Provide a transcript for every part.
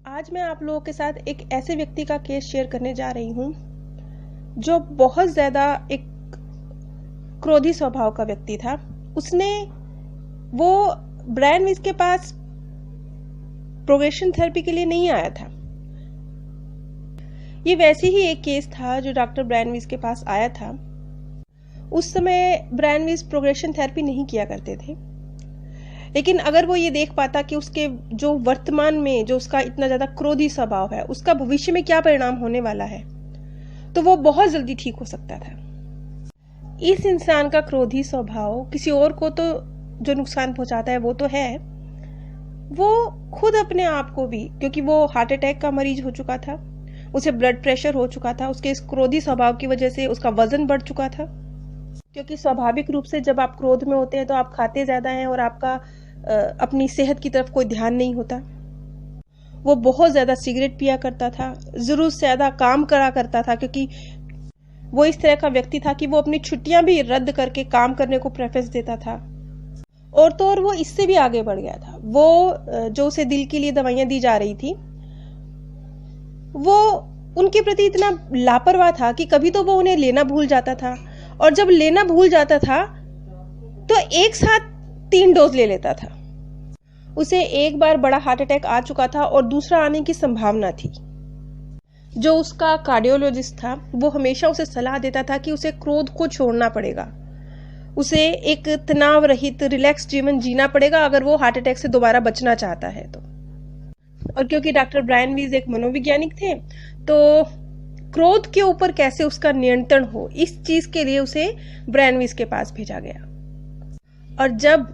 आज मैं आप लोगों के साथ एक ऐसे व्यक्ति का केस शेयर करने जा रही हूं जो बहुत ज्यादा एक क्रोधी स्वभाव का व्यक्ति था। वो ब्रायन विस के पास प्रोग्रेशन थेरेपी के लिए नहीं आया था। ये वैसे ही एक केस था जो डॉक्टर ब्रायन विस के पास आया था। उस समय ब्रायन विस प्रोग्रेशन थेरेपी नहीं किया करते थे, लेकिन अगर वो ये देख पाता कि उसके जो वर्तमान में जो उसका इतना ज्यादा क्रोधी स्वभाव है उसका भविष्य में क्या परिणाम होने वाला है, तो वो बहुत जल्दी ठीक हो सकता था। इस इंसान का क्रोधी स्वभाव किसी और को तो जो नुकसान पहुंचाता है वो तो है, वो खुद अपने आप को भी, क्योंकि वो हार्ट अटैक का मरीज हो चुका था, उसे ब्लड प्रेशर हो चुका था, उसके इस क्रोधी स्वभाव की वजह से उसका वजन बढ़ चुका था। क्योंकि स्वाभाविक रूप से जब आप क्रोध में होते हैं तो आप खाते ज्यादा हैं और आपका अपनी सेहत की तरफ कोई ध्यान नहीं होता। वो बहुत ज्यादा सिगरेट पिया करता था, जरूरत से ज्यादा काम करा करता था, क्योंकि वो इस तरह का व्यक्ति था कि वो अपनी छुट्टियां भी रद्द करके काम करने को प्रेफरेंस देता था। और तो और वो इससे भी आगे बढ़ गया था। वो जो उसे दिल के लिए दवाइयां दी जा रही थी, वो उनके प्रति इतना लापरवाह था कि कभी तो वो उन्हें लेना भूल जाता था, और जब लेना भूल जाता था तो एक साथ 3 डोज ले लेता था। उसे एक बार बड़ा हार्ट अटैक आ चुका था और दूसरा आने की संभावना थी। जो उसका कार्डियोलॉजिस्ट था वो हमेशा उसे सलाह देता था कि उसे क्रोध को छोड़ना पड़ेगा, उसे एक तनाव रहित रिलैक्स जीवन जीना पड़ेगा अगर वो हार्ट अटैक से दोबारा बचना चाहता है तो। और क्योंकि डॉक्टर ब्रायन विस एक मनोवैज्ञानिक थे, तो क्रोध के ऊपर कैसे उसका नियंत्रण हो, इस चीज के लिए उसे ब्रायन विस के पास भेजा गया। और जब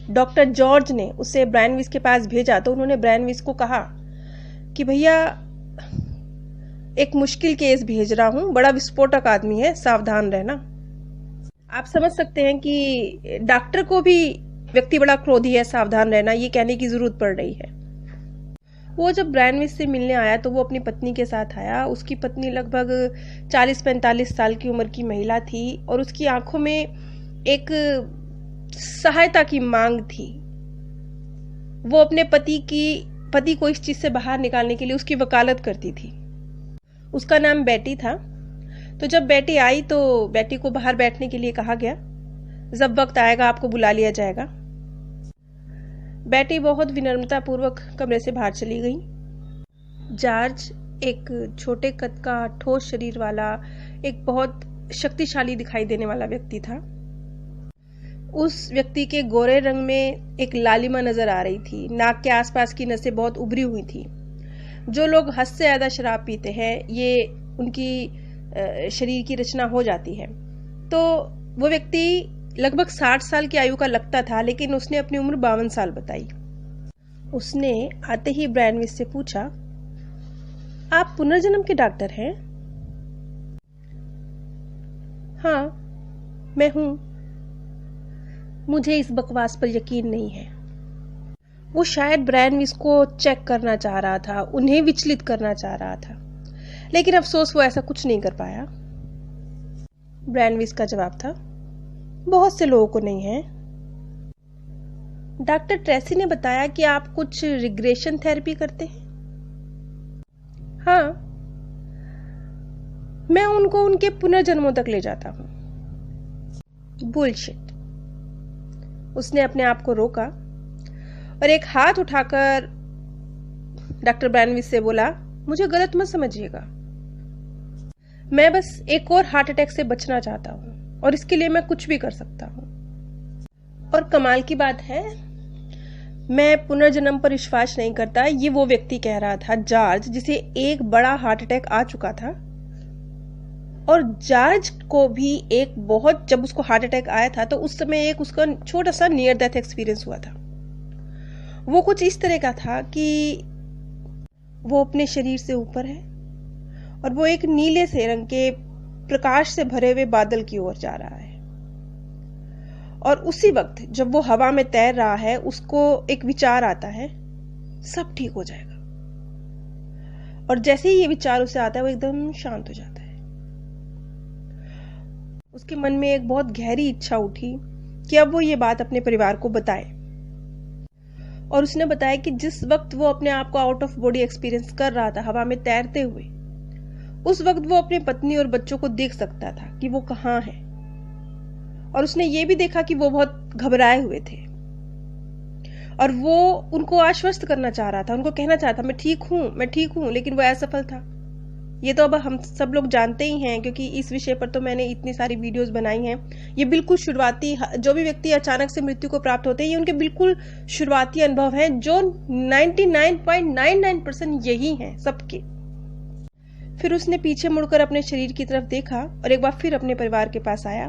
डॉक्टर जॉर्ज ने उसे ब्रायन विस के पास भेजा तो उन्होंने ब्रायन विस को कहा कि भैया, एक मुश्किल केस भेज रहा हूं, बड़ा विस्फोटक आदमी है, सावधान रहना। आप समझ सकते हैं कि डॉक्टर को भी व्यक्ति बड़ा क्रोधी है, सावधान रहना, ये कहने की जरूरत पड़ रही है। वो जब ब्रायन विस से मिलने आया तो वो अपनी पत्नी के साथ आया। उसकी पत्नी लगभग 40-45 साल की उम्र की महिला थी और उसकी आंखों में एक सहायता की मांग थी। वो अपने पति को इस चीज से बाहर निकालने के लिए उसकी वकालत करती थी। उसका नाम बेटी था। तो जब बेटी आई तो बेटी को बाहर बैठने के लिए कहा गया, जब वक्त आएगा आपको बुला लिया जाएगा। बेटी बहुत विनम्रता पूर्वक कमरे से बाहर चली गई। जॉर्ज एक छोटे कद का ठोस शरीर वाला, एक बहुत शक्तिशाली दिखाई देने वाला व्यक्ति था। उस व्यक्ति के गोरे रंग में एक लालिमा नजर आ रही थी। नाक के आसपास की नसें बहुत उभरी हुई थी। जो लोग हद से ज्यादा शराब पीते हैं, ये उनकी शरीर की रचना हो जाती है। तो वो व्यक्ति लगभग 60 साल की आयु का लगता था, लेकिन उसने अपनी उम्र 52 साल बताई। उसने आते ही ब्रायन विस से पूछा, आप पुनर्जन्म के डॉक्टर हैं? हाँ, मैं हूं। मुझे इस बकवास पर यकीन नहीं है। वो शायद ब्रायन विस को चेक करना चाह रहा था, उन्हें विचलित करना चाह रहा था, लेकिन अफसोस वो ऐसा कुछ नहीं कर पाया। ब्रायन विस का जवाब था, बहुत से लोगों को नहीं है। डॉक्टर ट्रेसी ने बताया कि आप कुछ रिग्रेशन थेरेपी करते हैं। हाँ, मैं उनको उनके पुनर्जन्मों तक ले जाता हूं। बुलशिट। उसने अपने आप को रोका और एक हाथ उठाकर डॉक्टर ब्रायन विस से बोला, मुझे गलत मत समझिएगा, मैं बस एक और हार्ट अटैक से बचना चाहता हूं और इसके लिए मैं कुछ भी कर सकता हूं। और कमाल की बात है, मैं पुनर्जन्म पर विश्वास नहीं करता, ये वो व्यक्ति कह रहा था, जॉर्ज, जिसे एक बड़ा हार्ट अटैक आ चुका था। और जॉर्ज को भी जब उसको हार्ट अटैक आया था तो उस समय एक उसका छोटा सा नियर डेथ एक्सपीरियंस हुआ था। वो कुछ इस तरह का था कि वो अपने शरीर से ऊपर है और वो एक नीले से रंग के प्रकाश से भरे हुए बादल की ओर जा रहा है। और उसी वक्त जब वो हवा में तैर रहा है, उसको एक विचार आता है, सब ठीक हो जाएगा। और जैसे ही ये विचार उसे आता है वो एकदम शांत हो जाता है। उसके मन में एक बहुत गहरी इच्छा उठी कि अब वो ये बात अपने परिवार को बताए। और उसने बताया कि जिस वक्त वो अपने आप को आउट ऑफ बॉडी एक्सपीरियंस कर रहा था हवा में तैरते हुए, उस वक्त वो अपनी पत्नी और बच्चों को देख सकता था कि वो कहाँ है, और उसने ये भी देखा कि वो बहुत घबराए हुए थे और वो उनको आश्वस्त करना चाह रहा था, उनको कहना चाहता मैं ठीक हूं, लेकिन वो असफल था। ये तो अब हम सब लोग जानते ही हैं, क्योंकि इस विषय पर तो मैंने इतनी सारी वीडियोस बनाई हैं। ये बिल्कुल शुरुआती, जो भी व्यक्ति अचानक से मृत्यु को प्राप्त होते हैं, ये उनके बिल्कुल शुरुआती अनुभव हैं, जो 99.99% यही हैं सबके। फिर उसने पीछे मुड़कर अपने शरीर की तरफ देखा और एक बार फिर अपने परिवार के पास आया,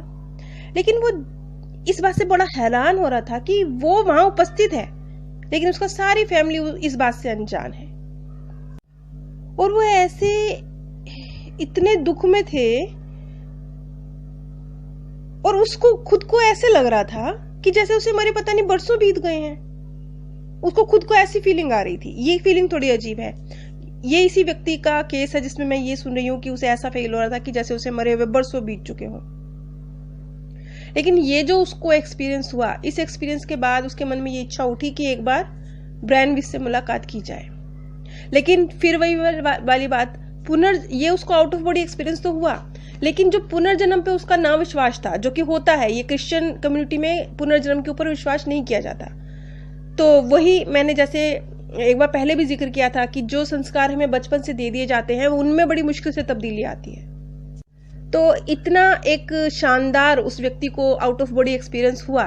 लेकिन वो इस बात से बड़ा हैरान हो रहा था कि वो वहां उपस्थित है, लेकिन उसका सारी फैमिली इस बात से अनजान है। और वो ऐसे इतने दुख में थे और उसको खुद को ऐसे लग रहा था कि जैसे उसे मरे पता नहीं बरसों बीत गए हैं। उसको खुद को ऐसी फीलिंग आ रही थी। ये फीलिंग थोड़ी अजीब है। ये इसी व्यक्ति का केस है जिसमें मैं ये सुन रही हूं कि उसे ऐसा फील हो रहा था कि जैसे उसे मरे हुए बरसों बीत चुके हों। लेकिन ये जो उसको एक्सपीरियंस हुआ, इस एक्सपीरियंस के बाद उसके मन में ये इच्छा उठी कि एक बार ब्रैनविस से मुलाकात की जाए। लेकिन फिर वही वाली बात, ये उसको आउट ऑफ बॉडी एक्सपीरियंस तो हुआ, लेकिन जो पुनर्जन्म पे उसका ना विश्वास था, जो कि होता है, ये क्रिश्चियन कम्युनिटी में पुनर्जन्म के ऊपर विश्वास नहीं किया जाता। तो वही मैंने जैसे एक बार पहले भी जिक्र किया था कि जो संस्कार हमें बचपन से दे दिए जाते हैं उनमें बड़ी मुश्किल से तब्दीली आती है। तो इतना एक शानदार उस व्यक्ति को आउट ऑफ बॉडी एक्सपीरियंस हुआ,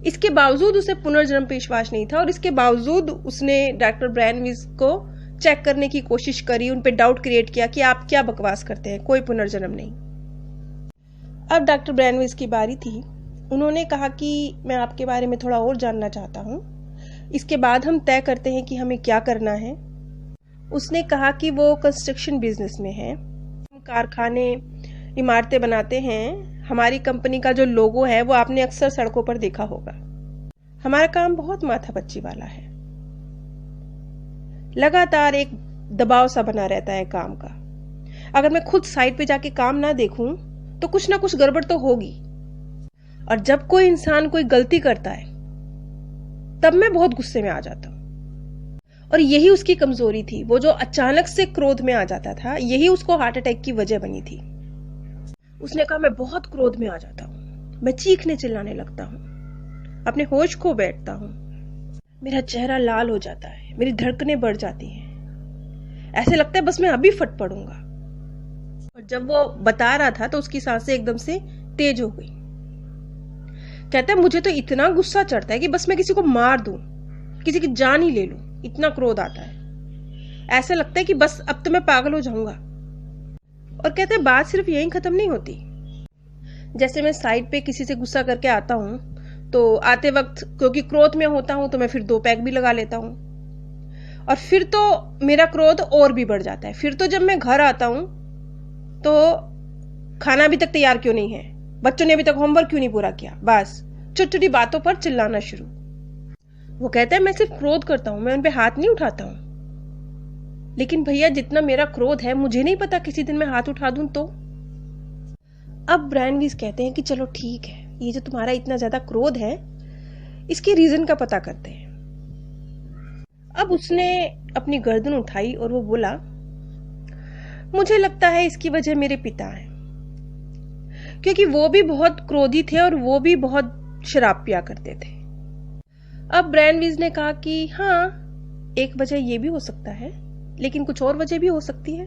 इसके बावजूद उसे पुनर्जन्म पे विश्वास नहीं था, और इसके बावजूद उसने डॉक्टर ब्रैनविस को चेक करने की कोशिश करी, उन पे डाउट क्रिएट किया कि आप क्या बकवास करते हैं, कोई पुनर्जन्म नहीं। अब डॉक्टर ब्रैनविस की बारी थी। उन्होंने कहा कि मैं आपके बारे में थोड़ा और जानना चाहता हूं, इसके बाद हम तय करते हैं कि हमें क्या करना है। उसने कहा कि वो कंस्ट्रक्शन बिजनेस में है, कारखाने, इमारतें बनाते हैं। हमारी कंपनी का जो लोगो है वो आपने अक्सर सड़कों पर देखा होगा। हमारा काम बहुत माथापच्ची वाला है, लगातार एक दबाव सा बना रहता है काम का। अगर मैं खुद साइट पे जाके काम ना देखूं तो कुछ ना कुछ गड़बड़ तो होगी, और जब कोई इंसान कोई गलती करता है तब मैं बहुत गुस्से में आ जाता हूं। और यही उसकी कमजोरी थी, वो जो अचानक से क्रोध में आ जाता था, यही उसको हार्ट अटैक की वजह बनी थी। उसने कहा मैं बहुत क्रोध में आ जाता हूं, मैं चीखने चिल्लाने लगता हूं, अपने होश खो बैठता हूं, मेरा चेहरा लाल हो जाता है, मेरी धड़कनें बढ़ जाती हैं, ऐसे लगता है बस मैं अभी फट पड़ूंगा। और जब वो बता रहा था तो उसकी सांसें एकदम से तेज हो गई। कहता है मुझे तो इतना गुस्सा चढ़ता है कि बस मैं किसी को मार दूं, किसी की जान ही ले लूं, इतना क्रोध आता है। ऐसा लगता है कि बस अब तो मैं पागल हो जाऊंगा। और कहते हैं बात सिर्फ यहीं खत्म नहीं होती। जैसे मैं साइड पे किसी से गुस्सा करके आता हूं तो आते वक्त क्योंकि क्रोध में होता हूं तो मैं फिर 2 पैक भी लगा लेता हूं, और फिर तो मेरा क्रोध और भी बढ़ जाता है। फिर तो जब मैं घर आता हूं तो खाना अभी तक तैयार क्यों नहीं है, बच्चों ने अभी तक होमवर्क क्यों नहीं पूरा किया, बस छोटी छोटी बातों पर चिल्लाना शुरू। वो कहता है मैं सिर्फ क्रोध करता हूं, मैं उन पे हाथ नहीं उठाता हूं। लेकिन भैया जितना मेरा क्रोध है, मुझे नहीं पता किसी दिन मैं हाथ उठा दूं तो। अब ब्रैनविस कहते हैं कि चलो ठीक है, ये जो तुम्हारा इतना ज्यादा क्रोध है इसके रीजन का पता करते हैं। अब उसने अपनी गर्दन उठाई और वो बोला मुझे लगता है इसकी वजह मेरे पिता हैं, क्योंकि वो भी बहुत क्रोधी थे और वो भी बहुत शराब पिया करते थे। अब ब्रैनविस ने कहा कि हाँ, एक वजह ये भी हो सकता है, लेकिन कुछ और वजह भी हो सकती है,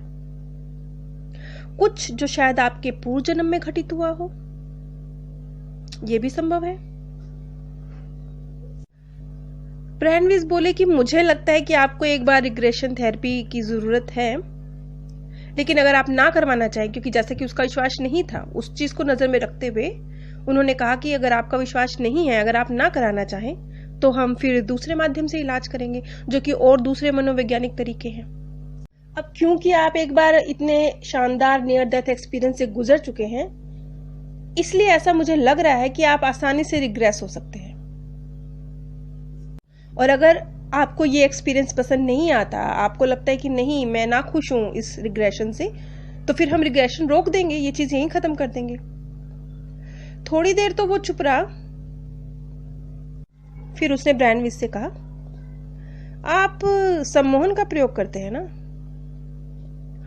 कुछ जो शायद आपके पूर्व जन्म में घटित हुआ हो, यह भी संभव है। ब्रैनविस बोले कि मुझे लगता है कि आपको एक बार रिग्रेशन थेरेपी की जरूरत है, लेकिन अगर आप ना करवाना चाहें, क्योंकि जैसे कि उसका विश्वास नहीं था, उस चीज को नजर में रखते हुए उन्होंने कहा कि अगर आपका विश्वास नहीं है, अगर आप ना कराना चाहें तो हम फिर दूसरे माध्यम से इलाज करेंगे, जो कि और दूसरे मनोवैज्ञानिक तरीके हैं। अब क्योंकि आप एक बार इतने शानदार नियर डेथ एक्सपीरियंस से गुजर चुके हैं, इसलिए ऐसा मुझे लग रहा है कि आप आसानी से रिग्रेस हो सकते हैं। और अगर आपको ये एक्सपीरियंस पसंद नहीं आता, आपको लगता है कि नहीं मैं ना खुश हूं इस रिग्रेशन से, तो फिर हम रिग्रेशन रोक देंगे, ये चीज यहीं खत्म कर देंगे। थोड़ी देर तो वो चुप रहा, फिर उसने ब्रैनविस से कहा आप सम्मोहन का प्रयोग करते हैं ना?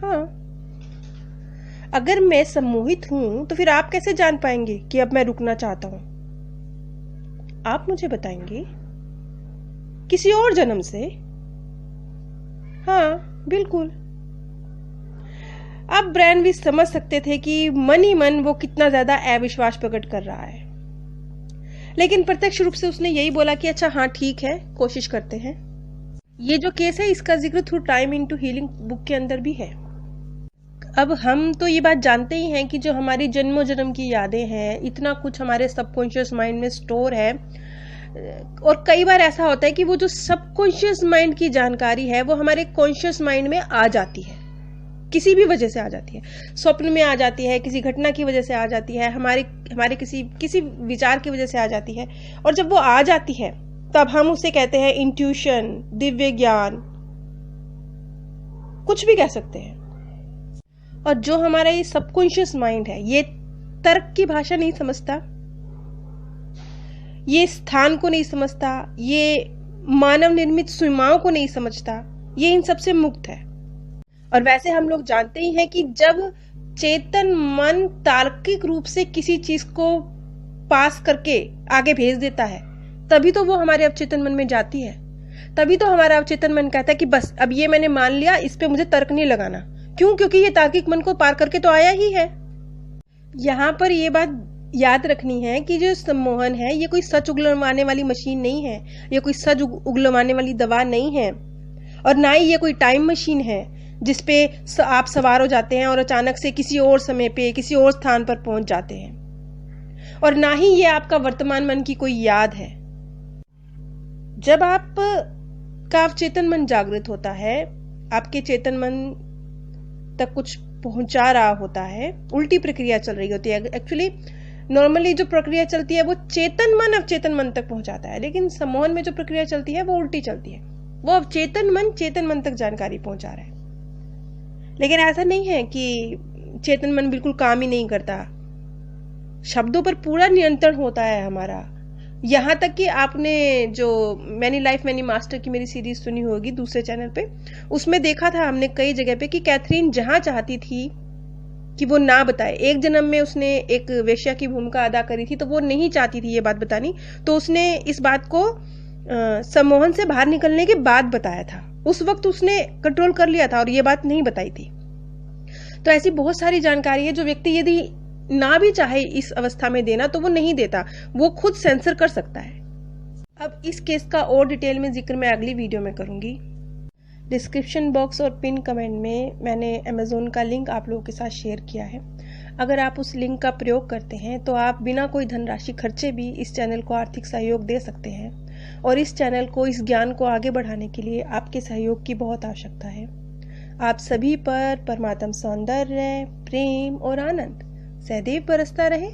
हाँ। अगर मैं सम्मोहित हूं तो फिर आप कैसे जान पाएंगे कि अब मैं रुकना चाहता हूं? आप मुझे बताएंगे किसी और जन्म से? हाँ, बिल्कुल। अब ब्रैनविस समझ सकते थे कि मन ही मन वो कितना ज्यादा अविश्वास प्रकट कर रहा है, लेकिन प्रत्यक्ष रूप से उसने यही बोला कि अच्छा हाँ ठीक है, कोशिश करते हैं। ये जो केस है इसका जिक्र through time into healing book के अंदर भी है। अब हम तो ये बात जानते ही हैं कि जो हमारी जन्मों जन्म की यादें हैं, इतना कुछ हमारे सबकॉन्शियस माइंड में स्टोर है, और कई बार ऐसा होता है कि वो जो सबकॉन्शियस माइंड की जानकारी है वो हमारे कॉन्शियस माइंड में आ जाती है, किसी भी वजह से आ जाती है। स्वप्न में आ जाती है, किसी घटना की वजह से आ जाती है, हमारे किसी विचार की वजह से आ जाती है। और जब वो आ जाती है तब हम उसे कहते हैं इंट्यूशन, दिव्य ज्ञान, कुछ भी कह सकते हैं। और जो हमारा ये सबकॉन्शियस माइंड है ये तर्क की भाषा नहीं समझता, ये स्थान को नहीं समझता, ये मानव निर्मित सीमाओं को नहीं समझता, ये इन सबसे मुक्त है। और वैसे हम लोग जानते ही हैं कि जब चेतन मन तार्किक रूप से किसी चीज को पास करके आगे भेज देता है, तभी तो वो हमारे अवचेतन मन में जाती है। तभी तो हमारा अवचेतन मन कहता है कि बस अब ये मैंने मान लिया, इस पे मुझे तर्क नहीं लगाना। क्यों? क्योंकि ये तार्किक मन को पार करके तो आया ही है। यहाँ पर ये बात याद रखनी है कि जो सम्मोहन है ये कोई सच उगलवाने वाली मशीन नहीं है, ये कोई सच उगलवाने वाली दवा नहीं है, और ना ही ये कोई टाइम मशीन है जिसपे आप सवार हो जाते हैं और अचानक से किसी और समय पे किसी और स्थान पर पहुंच जाते हैं। और ना ही ये आपका वर्तमान मन की कोई याद है। जब आप का अवचेतन मन जागृत होता है, आपके चेतन मन तक कुछ पहुंचा रहा होता है, उल्टी प्रक्रिया चल रही होती है। एक्चुअली नॉर्मली जो प्रक्रिया चलती है वो चेतन मन अवचेतन मन तक पहुंचाता है, लेकिन सम्मोहन में जो प्रक्रिया चलती है वो उल्टी चलती है। वो अवचेतन मन चेतन मन तक जानकारी पहुंचा रहा है। लेकिन ऐसा नहीं है कि चेतन मन बिल्कुल काम ही नहीं करता, शब्दों पर पूरा नियंत्रण होता है हमारा। यहाँ तक कि आपने जो मैनी लाइफ मैनी मास्टर की मेरी सीरीज सुनी होगी दूसरे चैनल पे, उसमें देखा था हमने कई जगह पे कि कैथरीन जहां चाहती थी कि वो ना बताए, एक जन्म में उसने एक वेश्या की भूमिका अदा करी थी तो वो नहीं चाहती थी ये बात बतानी, तो उसने इस बात को सम्मोहन से बाहर निकलने के बाद बताया था। उस वक्त उसने कंट्रोल कर लिया था और ये बात नहीं बताई थी। तो ऐसी बहुत सारी जानकारी है जो व्यक्ति यदि ना भी चाहे इस अवस्था में देना तो वो नहीं देता, वो खुद सेंसर कर सकता है। अब इस केस का और डिटेल में जिक्र मैं अगली वीडियो में करूंगी। डिस्क्रिप्शन बॉक्स और पिन कमेंट में मैंने अमेज़न का लिंक आप लोगों के साथ शेयर किया है। अगर आप उस लिंक का प्रयोग करते हैं तो आप बिना कोई धनराशि खर्चे भी इस चैनल को आर्थिक सहयोग दे सकते हैं, और इस चैनल को, इस ज्ञान को आगे बढ़ाने के लिए आपके सहयोग की बहुत आवश्यकता है। आप सभी पर परमात्म सौंदर्य, प्रेम और आनंद सदैव बरसता रहे।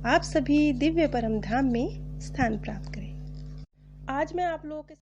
आप सभी दिव्य परम धाम में स्थान प्राप्त करें। आज मैं आप लोगों के